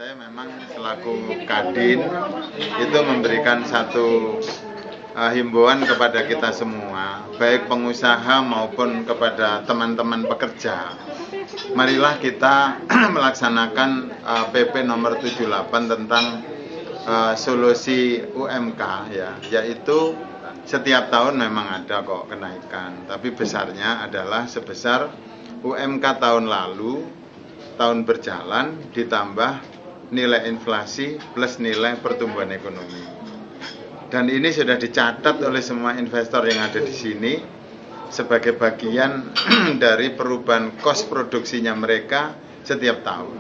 Saya memang selaku Kadin itu memberikan satu himbauan kepada kita semua, baik pengusaha maupun kepada teman-teman pekerja. Marilah kita melaksanakan PP nomor 78 tentang solusi UMK ya, yaitu setiap tahun memang ada kok kenaikan, tapi besarnya adalah sebesar UMK tahun lalu, tahun berjalan ditambah nilai inflasi plus nilai pertumbuhan ekonomi. Dan ini sudah dicatat oleh semua investor yang ada di sini sebagai bagian dari perubahan kos produksinya mereka setiap tahun.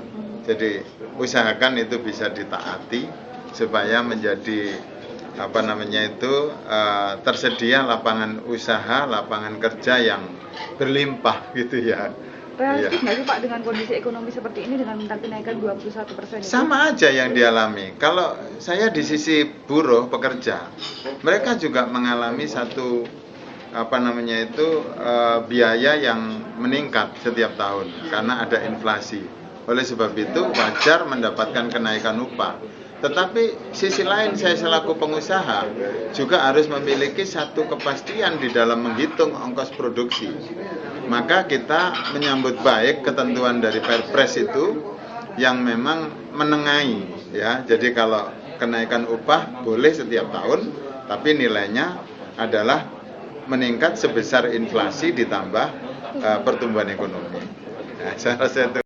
Jadi usahakan itu bisa ditaati supaya menjadi tersedia lapangan usaha, lapangan kerja yang berlimpah gitu ya. Realistis nggak sih Pak dengan kondisi ekonomi seperti ini dengan minta kenaikan 21%? Sama aja yang dialami. Kalau saya di sisi buruh pekerja, mereka juga mengalami satu biaya yang meningkat setiap tahun karena ada inflasi. Oleh sebab itu wajar mendapatkan kenaikan upah. Tetapi sisi lain saya selaku pengusaha juga harus memiliki satu kepastian di dalam menghitung ongkos produksi. Maka kita menyambut baik ketentuan dari Perpres itu yang memang menengahi ya. Jadi kalau kenaikan upah boleh setiap tahun, tapi nilainya adalah meningkat sebesar inflasi ditambah pertumbuhan ekonomi. Nah, saya rasa itu